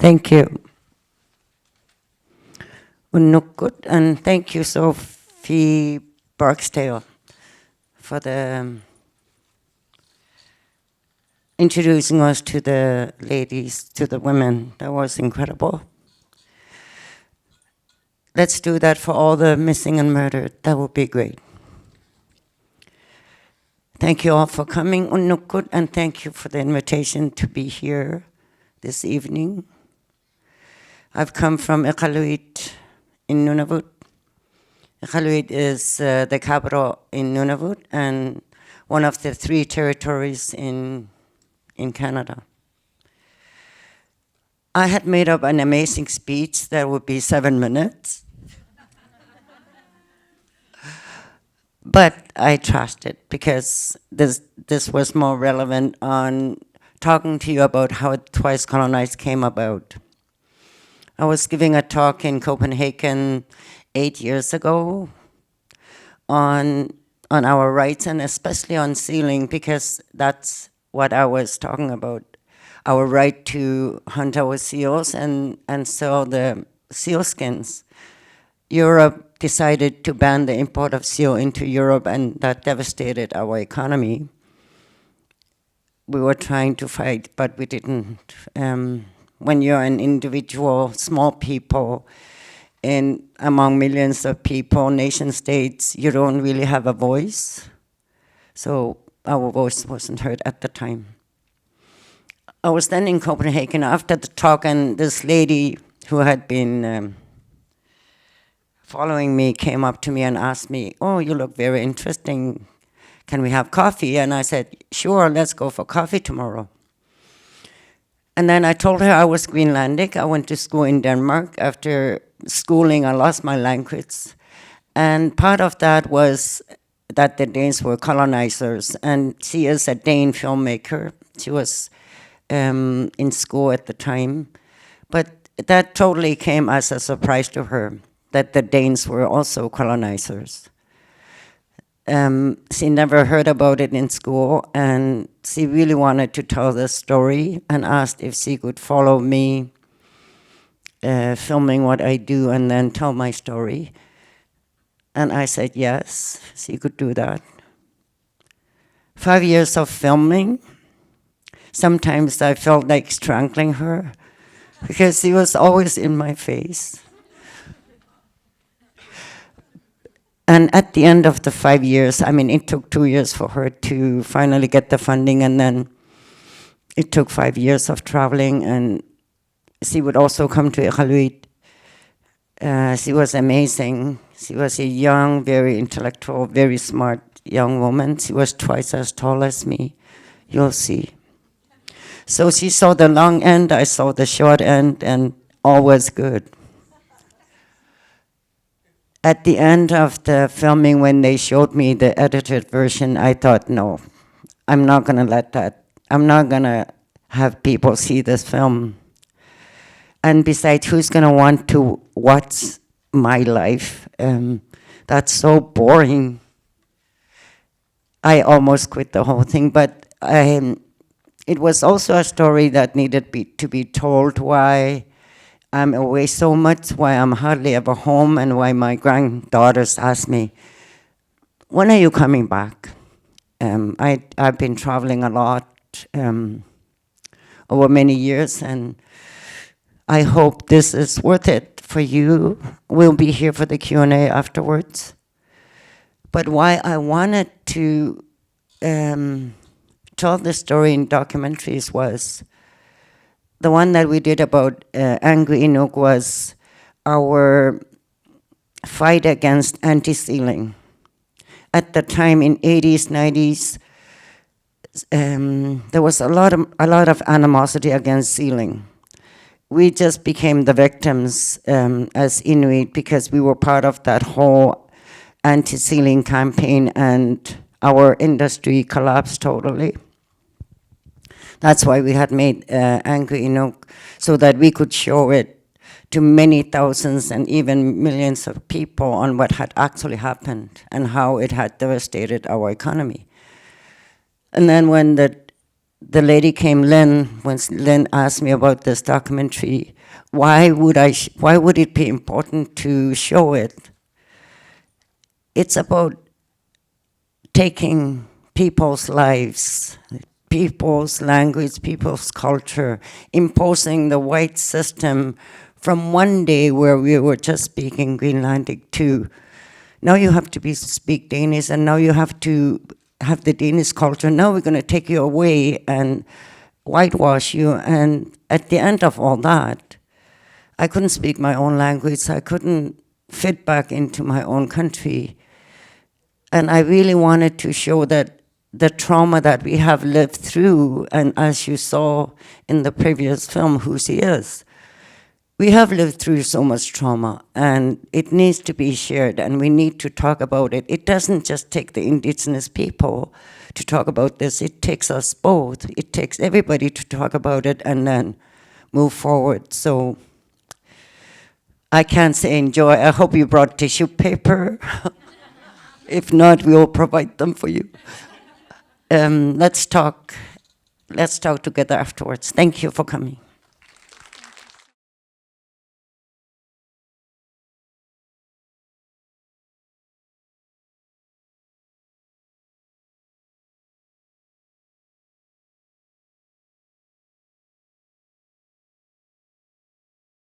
Thank you. Unnukut, and thank you, Sophie Barksdale, for the introducing us to the ladies, to the women. That was incredible. Let's do that for all the missing and murdered. That would be great. Thank you all for coming, Unnukut, and thank you for the invitation to be here this evening. I've come from Iqaluit in Nunavut. Iqaluit is the capital in Nunavut and one of the 3 territories in Canada. I had made up an amazing speech that would be 7 minutes. But I trashed it because this was more relevant on talking to you about how Twice Colonized came about. I was giving a talk in Copenhagen 8 years ago on our rights, and especially on sealing, because that's what I was talking about, our right to hunt our seals and sell the seal skins. Europe decided to ban the import of seal into Europe, and that devastated our economy. We were trying to fight, but we didn't. When you're an individual, small people, among millions of people, nation states, you don't really have a voice. So our voice wasn't heard at the time. I was then in Copenhagen after the talk, and this lady who had been following me came up to me and asked me, "Oh, you look very interesting. Can we have coffee?" And I said, "Sure, let's go for coffee tomorrow." And then I told her I was Greenlandic. I went to school in Denmark. After schooling, I lost my language. And part of that was that the Danes were colonizers. And she is a Dane filmmaker. She was in school at the time. But that totally came as a surprise to her, that the Danes were also colonizers. She never heard about it in school, and she really wanted to tell the story and asked if she could follow me filming what I do and then tell my story. And I said yes, she could do that. 5 years of filming. Sometimes I felt like strangling her because she was always in my face. And at the end of the 5 years, I mean, it took 2 years for her to finally get the funding, and then it took 5 years of traveling, and she would also come to Iqaluit. She was amazing. She was a young, very intellectual, very smart young woman. She was twice as tall as me. You'll see. So she saw the long end, I saw the short end, and all was good. At the end of the filming, when they showed me the edited version, I thought, no, I'm not going to let that. I'm not going to have people see this film. And besides, who's going to want to watch my life? That's so boring. I almost quit the whole thing, but it was also a story that needed to be told, why I'm away so much, why I'm hardly ever home, and why my granddaughters ask me, when are you coming back? I've been traveling a lot over many years, and I hope this is worth it for you. We'll be here for the Q&A afterwards. But why I wanted to tell the story in documentaries was, the one that we did about Aaju Inuk was our fight against anti-sealing. At the time in 80s, 90s, there was a lot of animosity against sealing. We just became the victims as Inuit because we were part of that whole anti-sealing campaign, and our industry collapsed totally. That's why we had made Aaju Inuk, so that we could show it to many thousands and even millions of people on what had actually happened and how it had devastated our economy. And then when the lady came, Lin, when Lin asked me about this documentary, why would it be important to show it? It's about taking people's lives, people's language, people's culture, imposing the white system from one day where we were just speaking Greenlandic to now you have to speak Danish, and now you have to have the Danish culture. Now we're going to take you away and whitewash you. And at the end of all that, I couldn't speak my own language. I couldn't fit back into my own country. And I really wanted to show that the trauma that we have lived through, and as you saw in the previous film, Who's He Is, we have lived through so much trauma, and it needs to be shared, and we need to talk about it. It doesn't just take the Indigenous people to talk about this. It takes us both. It takes everybody to talk about it and then move forward. So I can't say enjoy. I hope you brought tissue paper. If not, we will provide them for you. Let's talk together afterwards. Thank you for coming.